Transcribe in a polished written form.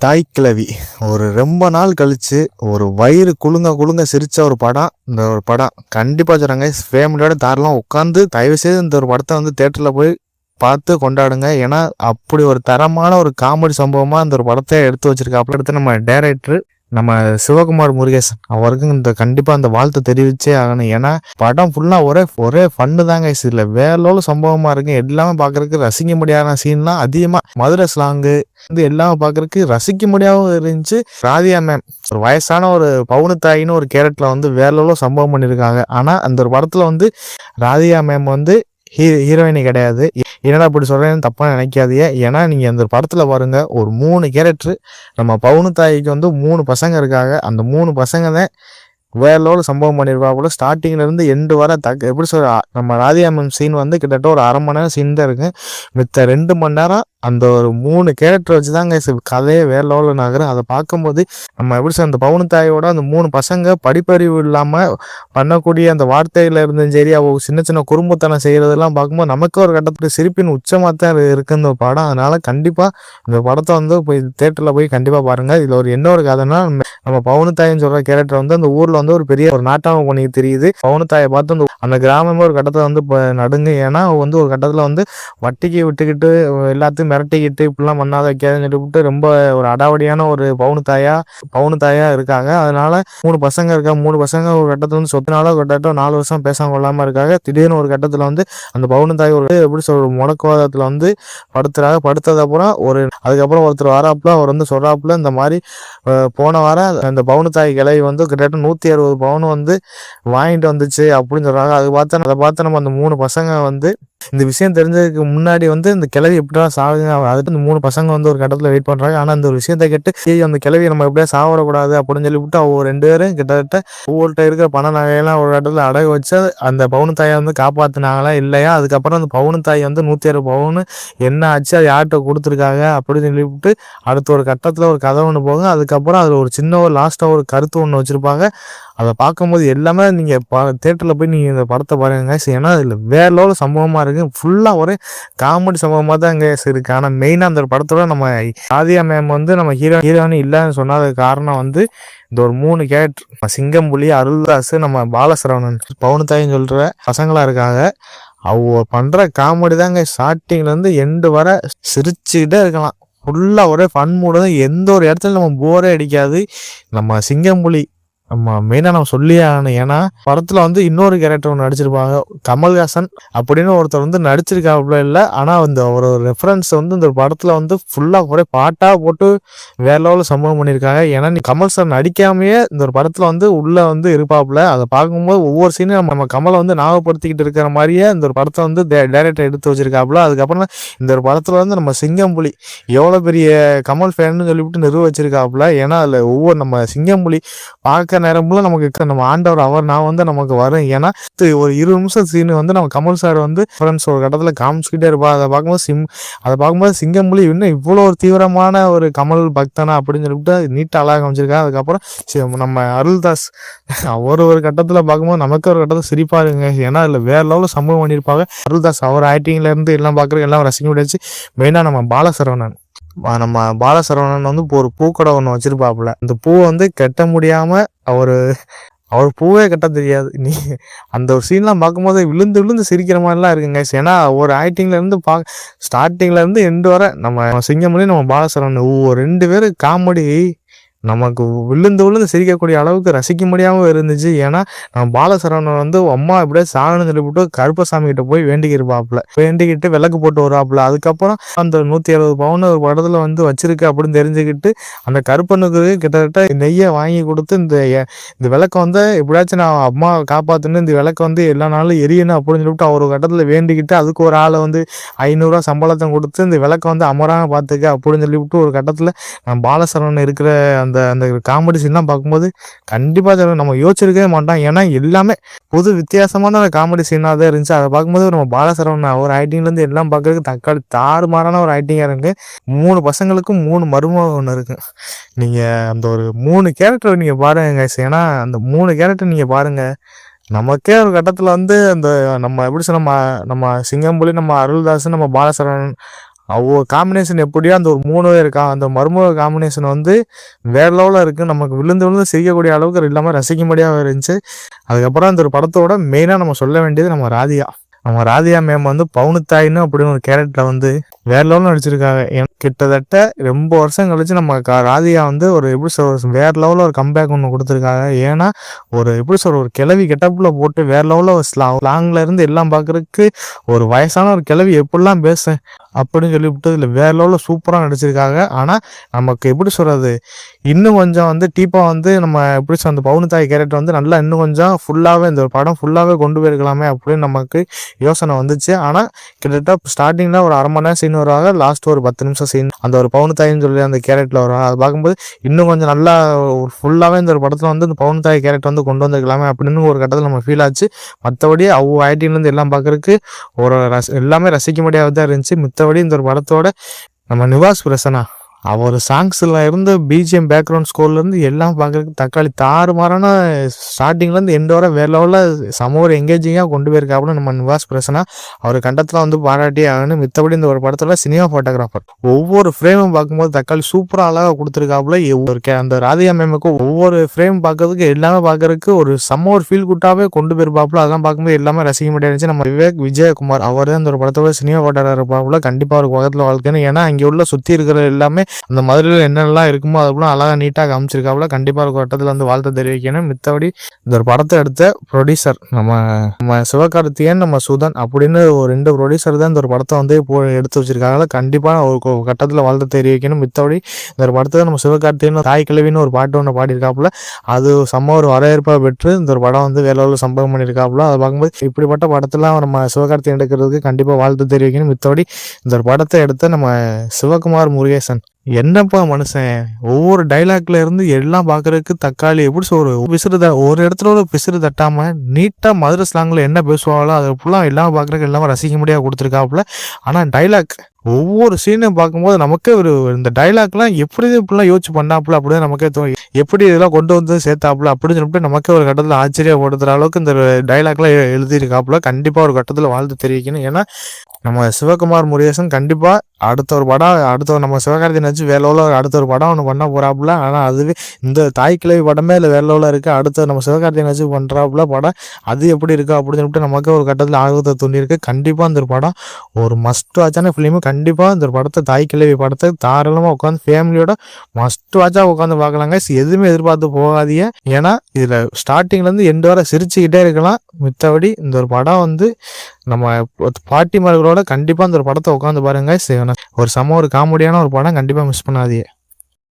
தாய் கிழவி ஒரு ரொம்ப நாள் கழிச்சு ஒரு வயிறு குலுங்க குலுங்க சிரிச்ச ஒரு படம். இந்த ஒரு படம் கண்டிப்பாக சொல்கிறாங்க, ஃபேமிலியோட தாராளமாக உட்காந்து தயவு செய்து இந்த ஒரு படத்தை வந்து தேட்டரில் போய் பார்த்து கொண்டாடுங்க. ஏன்னா அப்படி ஒரு தரமான ஒரு காமெடி சம்பவமாக இந்த ஒரு படத்தை எடுத்து வச்சிருக்காப்புல. எடுத்து நம்ம டைரக்டர் நம்ம சிவகுமார் முருகேசன் அவருக்கும் இந்த கண்டிப்பாக அந்த வாழ்த்து தெரிவிச்சே ஆகணும். ஏன்னா படம் ஃபுல்லாக ஒரே ஃபன்னு தாங்க. இதில் வேலோல சம்பவமாக இருக்கு. எல்லாமே பார்க்குறதுக்கு ரசிக்க முடியாத சீன்லாம் அதிகமாக மதுரை ஸ்லாங்கு வந்து எல்லாமே பார்க்குறதுக்கு ரசிக்க முடியாமல் இருந்துச்சு. ராதியா மேம் ஒரு வயசான ஒரு பவுனத்தாயின்னு ஒரு கேரக்டரில் வந்து வேலோல சம்பவம் பண்ணியிருக்காங்க. ஆனால் அந்த ஒரு படத்தில் வந்து ராதியா மேம் வந்து ஹீரோயினி கிடையாது. என்னடா அப்படி சொல்கிறேன்னு தப்பாக நினைக்காதீங்க. ஏன்னா நீங்கள் அந்த படத்தில் பாருங்கள், ஒரு 3 கேரக்டரு நம்ம பவுனத்தாய்க்கு வந்து 3 பசங்க இருக்காங்க. அந்த 3 பசங்க தான் வேலோட சம்பவம் பண்ணியிருப்பாப்புல. ஸ்டார்டிங்லேருந்து எண்டு வர எப்படி சொல்ற நம்ம ராதியா மேம் சீன் வந்து கிட்டத்தட்ட ஒரு 1/2 மணி நேரம் சீன் தான் இருக்குது. மித்த 2 மணி நேரம் அந்த ஒரு 3 கேரக்டர் வச்சு தாங்க கதையே வேற லெவலில் நகரும். அதை பார்க்கும்போது நம்ம எப்படி சொல்ற அந்த பவுனத்தாயோட அந்த 3 பசங்க படிப்பறிவு இல்லாமல் பண்ணக்கூடிய அந்த வார்த்தையில் இருந்தும் சரி, அவங்க சின்ன சின்ன குறும்புத்தனம் செய்கிறதெல்லாம் பார்க்கும்போது நமக்கு ஒரு கட்டத்துக்கு சிரிப்பின் உச்சமாக தான் இருக்குது இந்த படம். அதனால் கண்டிப்பாக இந்த படத்தை வந்து போய் தேட்டரில் போய் கண்டிப்பாக பாருங்கள். இதில் ஒரு என்ன ஒரு கதைன்னா, நம்ம பவுனத்தாயின்னு சொல்கிற கேரக்டர் வந்து அந்த ஊரில் வந்து ஒரு பெரிய ஒரு நாட்டாம பண்ணிக்கு தெரியுது. பவுனத்தாயை பார்த்து அந்த கிராமமே ஒரு கட்டத்தில் வந்து இப்போ நடுங்க. ஏன்னா வந்து ஒரு கட்டத்தில் வந்து வட்டிக்கு விட்டுக்கிட்டு எல்லாத்தையும் மிரட்டிக்கிட்டு இப்படிலாம் பண்ணாத வைக்காதுன்னு சொல்லிவிட்டு ரொம்ப ஒரு அடாவடியான ஒரு பவுனத்தாயா இருக்காங்க. அதனால 3 பசங்க இருக்காங்க. 3 பசங்க ஒரு கட்டத்தில் வந்து சொத்துனால கிட்டத்தட்ட 4 வருஷம் பேசாம கொள்ளாமல் இருக்காங்க. திடீர்னு ஒரு கட்டத்தில் வந்து அந்த பவுனத்தாய் ஒரு எப்படி சொல்ற முடக்குவாதத்தில் வந்து படுத்தது அப்புறம் அதுக்கப்புறம் ஒருத்தர் வராப்புல அவர் வந்து சொல்றாப்புல இந்த மாதிரி போன வாரம் அந்த பவுனத்தாய் கிளவி வந்து கிட்டத்தட்ட 160 பவுன் வந்து வாங்கிட்டு வந்துச்சு அப்படின்னு சொல்றாங்க. அதை பார்த்து நம்ம அந்த 3 பசங்க வந்து இந்த விஷயம் தெரிஞ்சதுக்கு முன்னாடி வந்து இந்த கிளவி எப்படிதான் சாகுங்க அதுக்கு இந்த 3 பசங்க வந்து ஒரு கட்டத்தில் வெயிட் பண்றாங்க. ஆனால் அந்த ஒரு விஷயத்தை கேட்டு அந்த கிளவியை நம்ம எப்படியா சாவரக்கூடாது அப்படின்னு சொல்லிவிட்டு அவங்க 2 பேரும் கிட்டத்தட்ட ஒவ்வொருத்த இருக்கிற பண நகையெல்லாம் ஒரு இடத்துல அடகு வச்சு அந்த பவுனத்தாயை வந்து காப்பாத்தினாங்களா இல்லையா. அதுக்கப்புறம் அந்த பவுனத்தாய் வந்து 160 பவுன் என்ன ஆச்சு, அது யார்கிட்ட கொடுத்துருக்காங்க அப்படின்னு சொல்லிவிட்டு அடுத்த ஒரு கட்டத்தில் ஒரு கதை ஒன்று போகும். அதுக்கப்புறம் அதில் ஒரு சின்ன ஒரு லாஸ்ட்டாக ஒரு கருத்து ஒன்று வச்சுருப்பாங்க. அதை பார்க்கும்போது எல்லாமே நீங்கள் தேட்டரில் போய் நீங்கள் இந்த படத்தை பாருங்க. ஏன்னா அதில் வேற லெவலில் சம்பவமாக இருக்குது. ஃபுல்லாக ஒரே காமெடி சம்பவமாக தான் இங்கே இருக்குது. ஆனால் மெயினாக அந்த படத்தோட நம்ம ராதியா மேம் வந்து நம்ம ஹீரோயினி இல்லைன்னு சொன்னதுக்கு காரணம் வந்து இந்த ஒரு 3 கேரக்டர் சிங்கம்புலி, அருள்தாஸ், நம்ம பாலசரவணன், பவுனத்தாயின்னு சொல்கிற பசங்களாக இருக்காங்க. அவங்க பண்ணுற காமெடி தாங்க ஸ்டார்டிங்லேருந்து எண்டு வர சிரிச்சுக்கிட்டே இருக்கலாம். ஃபுல்லாக ஒரே ஃபன் மூடு தான். எந்த ஒரு இடத்துல நம்ம போரே அடிக்காது. நம்ம சிங்கம்புலி நம்ம மெயினாக நம்ம சொல்லியே ஆகணும். ஏன்னா படத்தில் வந்து இன்னொரு கேரக்டர் ஒன்று நடிச்சிருப்பாங்க, கமல்ஹாசன் அப்படின்னு ஒருத்தர் வந்து நடிச்சிருக்காப்புல இல்லை. ஆனால் அந்த ஒரு ரெஃபரன்ஸ் வந்து இந்த படத்தில் வந்து ஃபுல்லாக ஒரே பாட்டாக போட்டு வேற லெவலில் சம்பவம் பண்ணியிருக்காங்க. ஏன்னா நீ கமல் சார் நடிக்காமையே இந்த ஒரு படத்தில் வந்து உள்ளே வந்து இருப்பாப்புல. அதை பார்க்கும்போது ஒவ்வொரு சீனும் நம்ம கமலை வந்து ஞாபகப்படுத்திக்கிட்டு இருக்கிற மாதிரியே இந்த ஒரு படத்தை வந்து டைரக்டர் எடுத்து வச்சிருக்காப்புல. அதுக்கப்புறம் இந்த ஒரு படத்தில் வந்து நம்ம சிங்கம்புலி எவ்வளோ பெரிய கமல் ஃபேன்னு சொல்லிவிட்டு நிறுவ வச்சிருக்காப்புல. ஏன்னா அதில் ஒவ்வொரு நம்ம சிங்கம்புலி பார்க்க நேரம்ல நமக்கு நம்ம ஆண்டவர் அவர் நான் வந்து நமக்கு வரும். ஏன்னா ஒரு 20 நிமிஷம் சீனு வந்து நம்ம கமல் சார் வந்து ஃப்ரெண்ட்ஸ் ஒரு கட்டத்தில் காமிச்சுக்கிட்டே இருப்பா. அதை பார்க்கும்போது சிங்கம்புலி இன்னும் இவ்வளோ ஒரு தீவிரமான ஒரு கமல் பக்தனா அப்படின்னு சொல்லிவிட்டு நீட்டாக அழகாக காமிச்சிருக்காங்க. அதுக்கப்புறம் நம்ம அருள்தாஸ் அவர் ஒரு கட்டத்தில் பார்க்கும்போது நமக்கு ஒரு கட்டத்தில் சிரிப்பா இருக்குங்க. ஏன்னா அதில் வேற லெவலில் சம்பவம் பண்ணியிருப்பாங்க. அருள்தாஸ் அவர் ஆக்டிங்ல இருந்து எல்லாம் பார்க்குறது எல்லாம் ரசிக்க முடியாச்சு. மெயினாக நம்ம பாலசரவணன் வந்து ஒரு பூக்கடை ஒன்று வச்சிருப்பாப்புல. அந்த பூவை வந்து கட்ட முடியாம அவர் பூவே கட்ட தெரியாது. அந்த ஒரு சீன்லாம் பார்க்கும்போது விழுந்து சிரிக்கிற மாதிரிலாம் இருக்குங்க. ஏன்னா ஒரு ஆக்டிங்ல இருந்து ஸ்டார்டிங்ல இருந்து எண்டு வர நம்ம சிங்கமொழி நம்ம பாலசரவணன் 2 பேரும் காமெடி நமக்கு விழுந்து சிரிக்கக்கூடிய அளவுக்கு ரசிக்க முடியாமல் இருந்துச்சு. ஏன்னா நம்ம பாலசரவணன் வந்து அம்மா எப்படியே சாகணும்னு சொல்லிவிட்டு கருப்பசாமி கிட்ட போய் வேண்டிக்கிட்டு விளக்கு போட்டு வருவாப்புல. அதுக்கப்புறம் அந்த 160 பவுன் ஒரு படத்துல வந்து வச்சிருக்கு அப்படின்னு தெரிஞ்சுக்கிட்டு அந்த கருப்பனுக்கு கிட்டத்தட்ட நெய்யை வாங்கி கொடுத்து இந்த விளக்கை வந்து எப்படியாச்சும் நான் அம்மா காப்பாற்றுன்னு இந்த விளக்கை வந்து எல்லா நாளும் எரியணும் அப்படின்னு சொல்லிவிட்டு அவர் ஒரு கட்டத்தில் வேண்டிக்கிட்டு அதுக்கு ஒரு ஆளை வந்து 500 ரூபா சம்பளத்தை கொடுத்து இந்த விளக்கை வந்து அமராக பார்த்துக்க அப்படின்னு சொல்லிவிட்டு ஒரு கட்டத்தில் நம்ம பாலசரவணன் இருக்கிற அந்த காமெடி சீன்லாம் பார்க்கும்போது கண்டிப்பாக நம்ம யோசிச்சிருக்கவே மாட்டோம். ஏன்னா எல்லாமே புது வித்தியாசமான காமெடி சீனாக தான் இருந்துச்சு. அதை பார்க்கும்போது நம்ம பாலசரவணன் ஒரு ஆக்டிங்லேருந்து எல்லாம் பார்க்கறதுக்கு தக்காளி தாறுமாறான ஒரு ஆக்டிங்காக இருக்குது. 3 பசங்களுக்கும் 3 மருமகம் ஒன்று இருக்குது. நீங்கள் அந்த ஒரு 3 கேரக்டர் நீங்கள் பாருங்க. ஏன்னா அந்த 3 கேரக்டர் நீங்கள் பாருங்கள், நமக்கே ஒரு கட்டத்தில் வந்து அந்த நம்ம எப்படி சொல்ல நம்ம சிங்கம்புலி, நம்ம அருள்தாஸ், நம்ம பாலசரவணன் அவ்வளோ காம்பினேஷன் எப்படியோ அந்த ஒரு 3 பேர் அந்த மருமக காம்பினேஷன் வந்து வேற லெவலில் இருக்குது. நமக்கு விழுந்து விழுந்து சிரிக்கக்கூடிய அளவுக்கு எல்லாமே ரசிக்கும்படியாக இருந்துச்சு. அதுக்கப்புறம் அந்த ஒரு படத்தோட மெயினாக நம்ம சொல்ல வேண்டியது நம்ம ராதிகா. நம்ம ராதிகா மேம் வந்து பவுனுத்தாயின்னு அப்படின்னு ஒரு கேரக்டரை வந்து வேற லெவலில் நடிச்சிருக்காங்க. கிட்டத்தட்ட ரொம்ப வருஷம் கழிச்சு நம்ம ராதிகா வந்து ஒரு எப்படி சொல்ற வேற லெவலில் ஒரு கம்பேக் ஒன்று கொடுத்துருக்காங்க. ஏன்னா ஒரு எப்படி சொல்ற ஒரு கிளவி கெட்டப்பில் போட்டு வேற லெவலில் ஸ்லாங்ல இருந்து எல்லாம் பார்க்கறதுக்கு ஒரு வயசான ஒரு கிளவி எப்படிலாம் பேச அப்படின்னு சொல்லிவிட்டு இதில் வேற லெவலில் சூப்பராக நடிச்சிருக்காங்க. ஆனால் நமக்கு எப்படி சொல்றது இன்னும் கொஞ்சம் வந்து டீப்பாக வந்து நம்ம எப்படி அந்த பவுனுத்தாய் கேரக்டர் வந்து நல்லா இன்னும் கொஞ்சம் ஃபுல்லாகவே இந்த ஒரு படம் ஃபுல்லாகவே கொண்டு போயிருக்கலாமே அப்படின்னு நமக்கு யோசனை வந்துச்சு. ஆனால் கிட்டத்தட்ட ஸ்டார்டிங்கில் ஒரு அரை மணி நேரம் சீன் வருவாங்க, லாஸ்ட் ஒரு 10 நிமிஷம் சீன் அந்த ஒரு பவுனுத்தாயின்னு சொல்லி அந்த கேரக்டரில் வருவாங்க. அது பார்க்கும்போது இன்னும் கொஞ்சம் நல்லா ஃபுல்லாகவே இந்த ஒரு படத்தில் வந்து இந்த பவுனுத்தாய் கேரக்டர் வந்து கொண்டு வந்திருக்கலாமே அப்படின்னு ஒரு கட்டத்தில் நம்ம ஃபீல் ஆச்சு. மற்றபடி ஐடியிலேருந்து எல்லாம் பார்க்குறதுக்கு ஒரு எல்லாமே ரசிக்கும்படியாக தான் இருந்துச்சு. மித்தபடி இந்த ஒரு படத்தோட நம்ம நிவாஸ் பிரசன்னா அவர் சாங்ஸில் இருந்து பிஜிஎம் பேக்ரவுண்ட் ஸ்கோர்லேருந்து எல்லாம் பார்க்குறதுக்கு தக்காளி தாறுமாறான ஸ்டார்டிங்லேருந்து எண்ட் வர வேற லெவலில் சம ஒரு எங்கேஜிங்காக கொண்டு போயிருக்காப்புல நம்ம நிவாஸ் பிரசன்னா. அவர் கண்டத்தில் வந்து பாராட்டி ஆகணும். மித்தபடி இந்த ஒரு படத்தில் சினிமா ஃபோட்டோகிராஃபர் ஒவ்வொரு ஃப்ரேமும் பார்க்கும்போது தக்காளி சூப்பராக அழகாக கொடுத்துருக்காப்புல. அந்த ராதிகா மேமுக்கு ஒவ்வொரு ஃப்ரேம் பார்க்கறதுக்கு எல்லாமே பார்க்கறதுக்கு ஒரு சம ஒரு ஃபீல் குட்டாகவே கொண்டு போயிருப்பாப்புல. அதெல்லாம் பார்க்கும்போது எல்லாமே ரசிக்க முடியாது. நம்ம விவேக் விஜயகுமார் அவர் தான் இந்த ஒரு படத்தோட சினிமா ஃபோட்டோகிராஃபர் இருப்பாப்புல. கண்டிப்பாக ஒரு பக்கத்தில் வாழ்க்கைன்னு ஏன்னா அங்கே உள்ள சுற்றி இருக்கிற எல்லாமே அந்த மதுரையில் என்னென்னலாம் இருக்குமோ அதுக்குள்ள அழகாக நீட்டாக காமிச்சிருக்காப்புல. கண்டிப்பாக ஒரு கட்டத்தில் வந்து வாழ்த்து தெரிவிக்கணும். மித்தபடி இந்த ஒரு படத்தை எடுத்த ப்ரொடியூசர் நம்ம சிவகார்த்திகேயன் நம்ம சுதன் அப்படின்னு ஒரு 2 ப்ரொடியூசர் தான் இந்த ஒரு படத்தை வந்து எடுத்து வச்சிருக்காங்க. கண்டிப்பாக ஒரு கட்டத்தில் வாழ்த்து தெரிவிக்கணும். மித்தபடி இந்த ஒரு படத்தை நம்ம சிவகார்த்திகேயன் தாய் கிழவின்னு ஒரு பாட்டு ஒன்று பாடியிருக்காப்புல. அது செம்ம ஒரு வரவேற்பாக பெற்று இந்த ஒரு படம் வந்து வேற ஒரு சம்பவம் பண்ணியிருக்காப்புல. அதை பார்க்கும்போது இப்படிப்பட்ட படத்தெல்லாம் நம்ம சிவகார்த்திகேயன் எடுக்கிறதுக்கு கண்டிப்பாக வாழ்த்து தெரிவிக்கணும். மித்தபடி இந்த ஒரு படத்தை எடுத்த நம்ம சிவகுமார் முருகேசன் என்னப்பா மனுஷன் ஒவ்வொரு டைலாக்ல இருந்து எல்லாம் பாக்குறதுக்கு தக்காளி எப்படி ஒரு ஒரு இடத்துல ஒரு பிசுறு தட்டாம நீட்டா மதுரை ஸ்லாங்ல என்ன பேசுவாங்களோ அதை ஃபுல்லாக எல்லாம் பாக்குறதுக்கு எல்லாமே ரசிக்க முடியாது கொடுத்துருக்காப்புல. ஆனா டைலாக் ஒவ்வொரு சீனையும் பார்க்கும்போது நமக்கே ஒரு இந்த டைலாக்லாம் எப்படி இப்படிலாம் யோசிச்சு பண்ணாப்புல அப்படின்னு நமக்கே தோணும். எப்படி இதெல்லாம் கொண்டு வந்து சேர்த்தாப்புல அப்படின்னு சொல்லிட்டு நமக்கே ஒரு கட்டத்தில் ஆச்சரியப்படுத்துற அளவுக்கு இந்த டைலாக்லாம் எழுதியிருக்காப்புல. கண்டிப்பாக ஒரு கட்டத்தில் வாழ்த்து தெரிவிக்கணும். ஏன்னா நம்ம சிவகுமார் முருகேசன் கண்டிப்பாக அடுத்த ஒரு படம் நம்ம சிவகார்த்திகேயன் வச்சு வேலோவில் அடுத்த ஒரு படம் ஒன்று பண்ண போகிறாப்புல. ஆனால் அதுவே இந்த தாய் கிழவி படமே இல்லை வேலோவில் இருக்குது. அடுத்த நம்ம சிவகார்த்திகேயன் வச்சு பண்ணுறாப்புல படம் அது எப்படி இருக்குது அப்படின்னு சொல்லிட்டு நமக்கு ஒரு கட்டத்தில் ஆர்வத்தை தூண்டியிருக்கு. கண்டிப்பாக இந்த ஒரு படம் ஒரு மஸ்ட் வாட்சான ஃபிலிமு. கண்டிப்பாக இந்த ஒரு படத்தை தாய் கிழவி படத்தை தாராளமாக உட்காந்து ஃபேமிலியோட மஸ்ட் வாட்சாக உட்காந்து பார்க்கலாங்க. எதுவுமே எதிர்பார்த்து போகாதீங்க. ஏன்னா இதில் ஸ்டார்டிங்லேருந்து எண்டு வரை சிரிச்சுக்கிட்டே இருக்கலாம். மித்தபடி இந்த ஒரு படம் வந்து நம்ம பாட்டிமார்களோட கண்டிப்பாக இந்த ஒரு படத்தை உட்காந்து பாருங்க. ஒரு காமெடியான ஒரு படம் கண்டிப்பாக மிஸ் பண்ணாதீங்க.